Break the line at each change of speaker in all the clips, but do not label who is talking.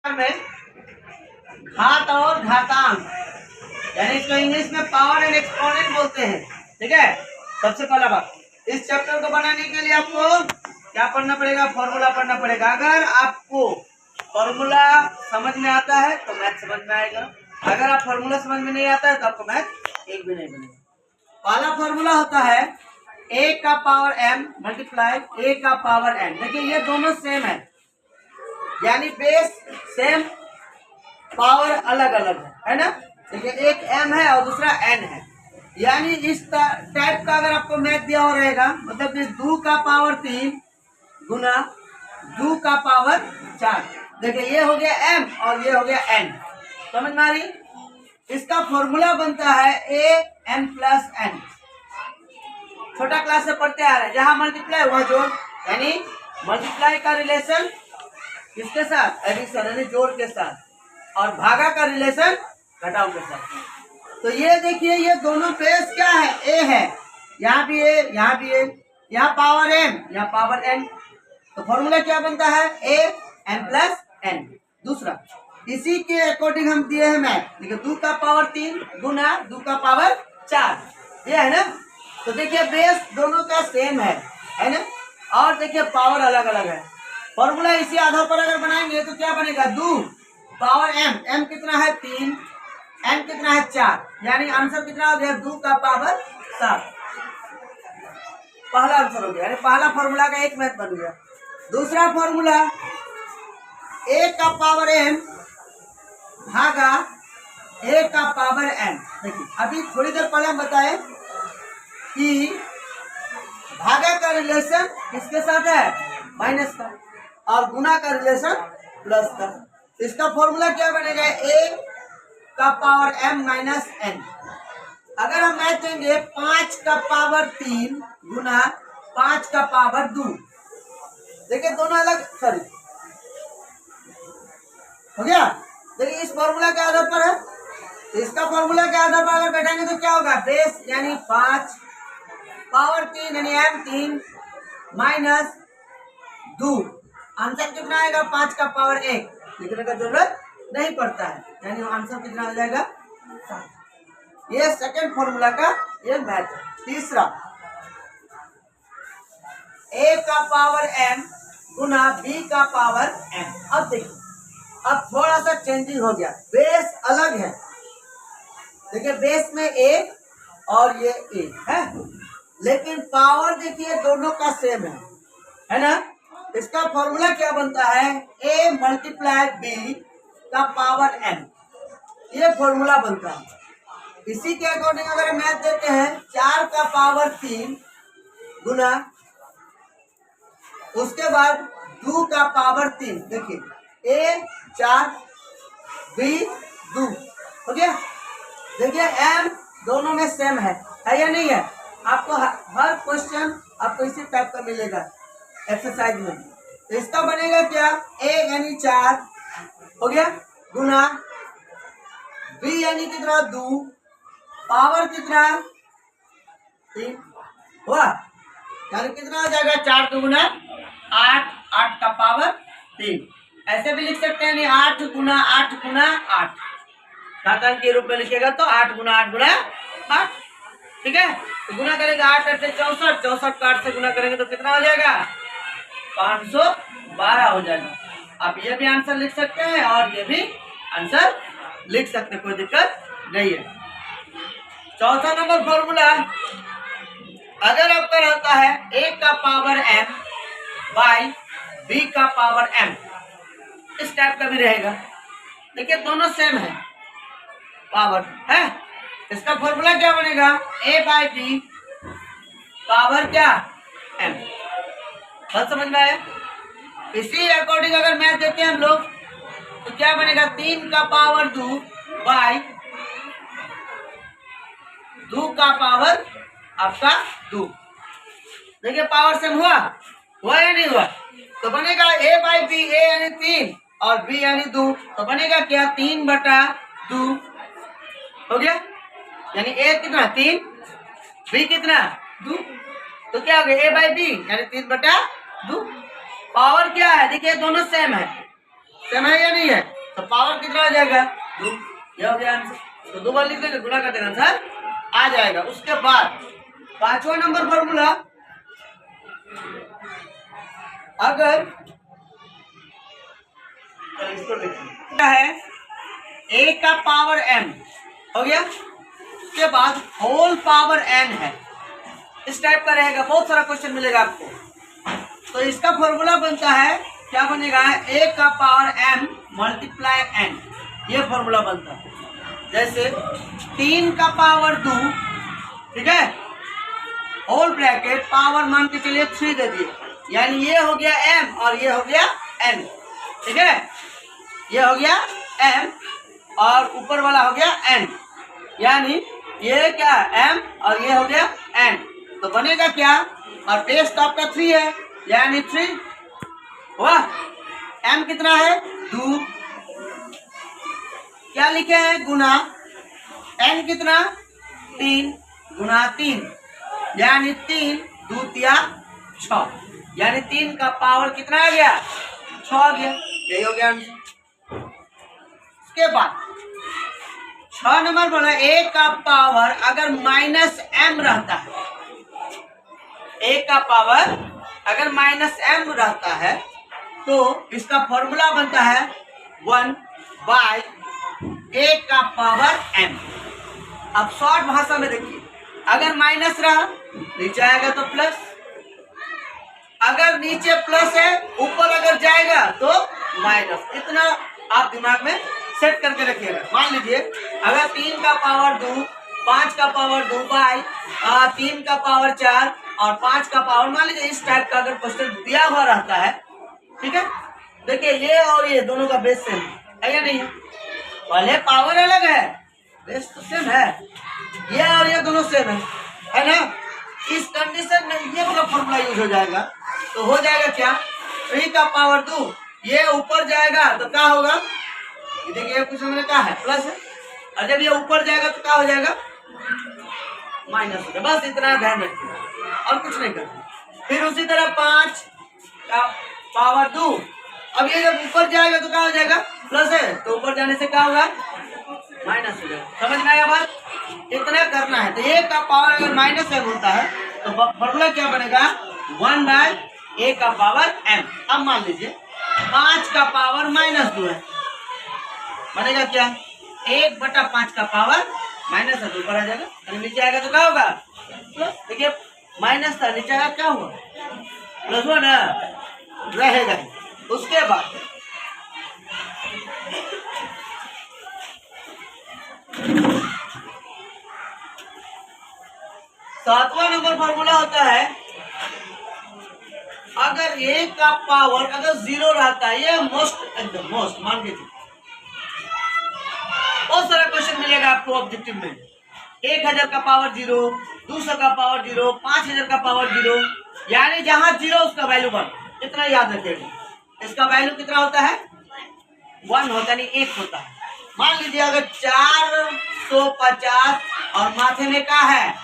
में घात और घातांक, यानी इसको इंग्लिश में पावर एंड एक्सपोनेंट बोलते हैं। ठीक है, सबसे पहला बात, इस चैप्टर को बनाने के लिए आपको क्या पढ़ना पड़ेगा? फॉर्मूला पढ़ना पड़ेगा। अगर आपको फॉर्मूला समझ में आता है तो मैथ समझ में आएगा, अगर आप फॉर्मूला समझ में नहीं आता है तो आपको मैथ एक भी नहीं बनेगा। पहला फॉर्मूला होता है a का पावर m मल्टीप्लाई a का पावर n। देखिए ये दोनों सेम है, यानी बेस सेम, पावर अलग अलग है ना। देखिए एक m है और दूसरा n है, यानी इस टाइप का अगर आपको मैथ दिया हो रहेगा, मतलब 2 का पावर 3 गुना 2 का पावर 4। देखिए ये हो गया m और ये हो गया n, समझ में आ रही? इसका फॉर्मूला बनता है a m प्लस n। छोटा क्लास से पढ़ते आ रहे हैं, जहां मल्टीप्लाई वहां जोड़, यानी मल्टीप्लाई का रिलेशन किसके साथ? एडिशन यानी जोड़ के साथ, और भागा का रिलेशन घटाव के साथ। तो ये देखिए ये दोनों बेस क्या है? a है, यहाँ भी a, यहाँ भी a, यहाँ पावर m, यहाँ पावर n। तो फॉर्मूला क्या बनता है? a m plus n। दूसरा इसी के अकॉर्डिंग हम दिए हैं मैथ। देखिए 2 का पावर 3 गुना 2 का पावर 4, ये है ना। तो देखिए बेस दोनों का सेम है ना, और देखिए पावर अलग अलग है। फॉर्मूला इसी आधार पर अगर बनाएंगे तो क्या बनेगा? 2 पावर m, m कितना है? 3, n कितना है? 4, यानी आंसर कितना हो गया? 2 का पावर 7। पहला आंसर हो गया, यानी पहला फॉर्मूला का एक मैथ बन गया। दूसरा फॉर्मूला a का पावर m भागा a का पावर n। देखिए अभी थोड़ी देर पहले हम बताए कि भागा का रिलेशन किसके साथ है? माइनस का, और गुना का रिलेशन प्लस का। इसका फॉर्मूला क्या बनेगा? a का पावर m माइनस n। अगर हम मैथ देंगे 5 का पावर 3 गुना 5 का पावर 2, देखिए दोनों अलग, सॉरी हो गया। देखिए इस फॉर्मूला के आधार पर है, तो इसका फॉर्मूला के आधार पर अगर बैठाएंगे तो क्या होगा? बेस यानी 5 पावर 3 यानी m3 माइनस 2, आंसर कितना आएगा? 5 का पावर 1। लिखने का जरूरत नहीं पड़ता है, यानी आंसर कितना हो जाएगा? 7। ये सेकंड फॉर्मूला का ये मैथ है। तीसरा a का पावर m गुना b का पावर m। अब देखिए अब थोड़ा सा चेंजिंग हो गया, बेस अलग है। देखिए बेस में a और ये a है, लेकिन पावर देखिए दोनों का सेम है ना। इसका फॉर्मूला क्या बनता है? a मल्टीप्लाई b का पावर n, ये फॉर्मूला बनता है। इसी के अकॉर्डिंग अगर मैथ देते हैं 4 का पावर 3 गुना, उसके बाद 2 का पावर 3। देखिए a 4 b 2 हो गया। देखिए m दोनों में सेम है या नहीं है? आपको हर क्वेश्चन आपको इसी टाइप का मिलेगा एक्सरसाइज में। तो इसका बनेगा क्या? a यानी 4 हो गया गुना b यानी कितना? 2, पावर कितना? 3 हुआ, यानी कितना हो जाएगा? 4 गुना 8, 8 का पावर 3। ऐसे भी लिख सकते हैं, नहीं 8 गुना 8 गुना 8, घातांक के रूप में लिखेगा तो 8 गुना 8 गुना 8। ठीक है, तो गुना करेंगे 8 8 से 64, 64 को 8 से गुना करेंगे तो कितना हो जाएगा? 512 हो जाएगा। आप ये भी आंसर लिख सकते हैं और ये भी आंसर लिख सकते हैं, कोई दिक्कत नहीं है। चौथा नंबर फॉर्मूला, अगर आपका रहता है a का पावर m बाई b का पावर m, इस टाइप का भी रहेगा। देखिए दोनों सेम है, पावर है। इसका फॉर्मूला क्या बनेगा? a बाई b पावर क्या? m। बात समझ में आया? इसी अकॉर्डिंग अगर मैथ देते हैं हम लोग तो क्या बनेगा? 3 का पावर 2 बाई 2 का पावर आपका 2। देखिए पावर सेम हुआ या नहीं हुआ? तो बनेगा a बाई बी, a यानी 3 और b यानी 2, तो बनेगा क्या? 3/2 हो गया, यानी a कितना? 3, b कितना? 2, तो क्या हो गया? a बाई बी यानी 3/2। पावर क्या है? देखिए दोनों सेम है या नहीं है? तो पावर कितना आ जाएगा 2, ये हो गया आंसर। तो 2 बार लिख देंगे, गुणा कर देना आंसर आ जाएगा। उसके बाद 5वां नंबर फॉर्मूला, अगर इसको लिखना है a का पावर m हो गया, उसके बाद होल पावर n है, इस टाइप का रहेगा। बहुत सारा क्वेश्चन मिलेगा आपको। तो इसका फॉर्मूला बनता है, क्या बनेगा, a का पावर m मल्टीप्लाई n, ये फॉर्मूला बनता है। जैसे 3 का पावर 2, ठीक है, होल ब्रैकेट पावर मान के चलिए 3 दे दिए, यानी ये हो गया m और ये हो गया n, ठीक है, ये हो गया m और ऊपर वाला हो गया n, यानी ये क्या m और ये हो गया n। तो बनेगा क्या, और बेस तो आपका 3 है, यानी 3 हुआ, m कितना है 2, क्या लिखे हैं गुना, n कितना 3 गुना 3, यानी 3 2 तिया 6, यानी 3 का पावर कितना आ गया 6 आ गया, यही हो गया आंसर। उसके बाद 6 नंबर बोला a का पावर अगर माइनस m रहता है, a का पावर अगर माइनस m रहता है तो इसका फॉर्मूला बनता है 1 बाय a का पावर m। अब शॉर्ट भाषा में देखिए, अगर माइनस रहा नीचे आएगा तो प्लस, अगर नीचे प्लस है ऊपर अगर जाएगा तो माइनस, इतना आप दिमाग में सेट करके रखिएगा। मान लीजिए अगर 3 का पावर 2, 5 का पावर 2 बाई 3 का पावर 4 और 5 का पावर, मान लीजिए इस टाइप का अगर क्वेश्चन दिया हुआ रहता है, ठीक है, देखिए ये और ये दोनों का बेस सेम है या नहीं है, भले पावर अलग है बेस तो सेम है, ये और ये दोनों सेम है ना। इस कंडीशन में ये वाला फॉर्मूला यूज हो जाएगा, तो हो जाएगा क्या, 3 का पावर 2 ये ऊपर जाएगा तो क्या होगा, देखिए कुछ हमने कहा है प्लस है, और जब ये ऊपर जाएगा तो क्या हो जाएगा माइनस हो जाएगा। बस इतना ध्यान रखिए और कुछ नहीं करना। फिर उसी तरह 5 का पावर 2, अब ये जब ऊपर जाएगा तो क्या हो जाएगा प्लस है, तो ऊपर जाने से क्या होगा माइनस हो जाएगा। समझ में आया बात, इतना करना है। तो ये का पावर अगर माइनस m होता है तो फॉर्मूला क्या बनेगा 1 बाय a का पावर m। अब मान लीजिए 5 का पावर माइनस 2 है, बनेगा क्या 1 बटा 5 का पावर माइनस है, तो ऊपर आ जाएगा, और नीचे आएगा तो क्या होगा प्लस। देखिए माइनस था, नीचे आएगा क्या हुआ प्लस हुआ ना, रहेगा। उसके बाद सातवां नंबर फॉर्मूला होता है, अगर a का पावर अगर 0 रहता है, ये मोस्ट एकदम मोस्ट मान के चलिए, बहुत सारा क्वेश्चन मिलेगा आपको ऑब्जेक्टिव में। 1000 का पावर 0, 200 का पावर 0, 5000 का पावर 0, यानी जहां 0 उसका वैल्यू 1, इतना याद रखिएगा। इसका वैल्यू कितना होता है 1 होता है, 1 होता है। मान लीजिए अगर 450 और माथे में क्या है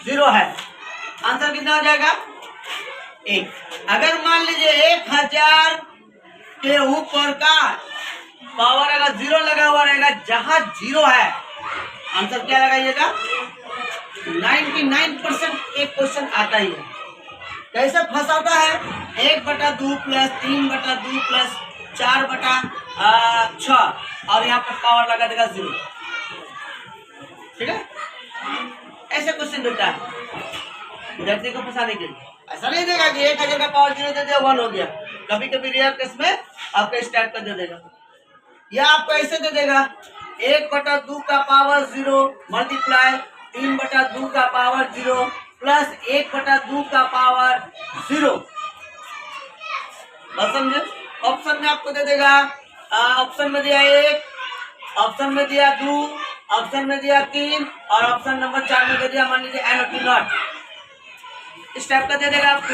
0 है, आंसर कितना हो जाएगा 1। अगर मान लीजिए 1000 के ऊपर का पावर अगर 0 लगा हुआ रहेगा, जहां 0 है आंसर क्या लगाइएगा 99% एक क्वेश्चन आता ही है। कैसे फंसाता है 1/2 प्लस 3/2 प्लस 4/6 और यहाँ पर पावर लगा देगा 0, ठीक है, ऐसे क्वेश्चन देता है विद्यार्थी को फंसाने के लिए। ऐसा नहीं देगा कि 1000 का पावर 0 दे दिया 1 हो गया, कभी कभी रियल केस में आपको इस टाइप का दे देगा, या आपको ऐसे दे देगा 1/2 का पावर 0 मल्टीप्लाई 3/2 का पावर 0 प्लस 1/2 का पावर 0। बस समझे, ऑप्शन में आपको दे देगा, ऑप्शन में दिया 1, ऑप्शन में दिया 2, ऑप्शन में दिया 3 और ऑप्शन नंबर 4 में दे दिया मान लीजिए n/0, इस टाइप का दे देगा आपको।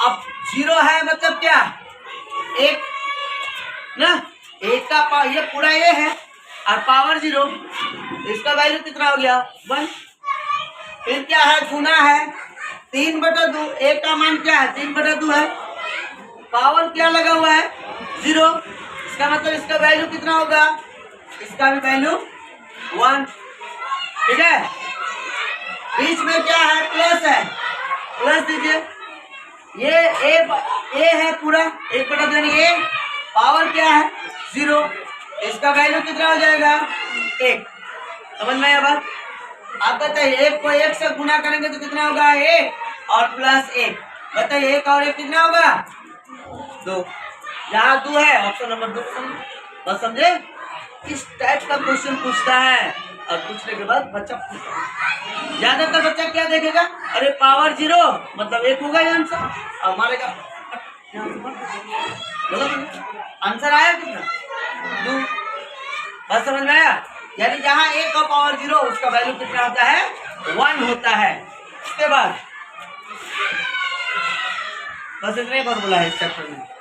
अब 0 है मतलब क्या 1 ना, 1 का पावर ये पूरा ये है और पावर 0, इसका वैल्यू कितना हो गया 1। फिर क्या है गुना है 3/2, 1 का मान क्या है 3/2 है, पावर क्या लगा हुआ है 0, इसका मतलब इसका वैल्यू कितना होगा, इसका भी वैल्यू 1, ठीक है। बीच में क्या है, प्लस है, प्लस दीजिए। ये ए है पूरा 1/2 यानी ए, पावर क्या है 0, इसका वैल्यू कितना हो जाएगा 1। समझ में आया बात। आप बताइए 1 को 1 से गुना करेंगे तो कितना होगा 1 और प्लस 1, बताइए 1 और 1 कितना होगा 2। जहाँ 2 है ऑप्शन नंबर 2 बस समझे। इस टाइप का क्वेश्चन पूछता है और पूछने के बाद बच्चा पूछता है, ज्यादातर बच्चा क्या देखेगा, अरे पावर 0 मतलब 1 होगा ये आंसर, और मारेगा आंसर आया कितना 2। बस समझ में आया। यानी जहाँ 1 का पावर 0 उसका वैल्यू कितना होता है 1 होता है। उसके बाद बस इतना ही फॉर्मूला है इस चैप्टर में।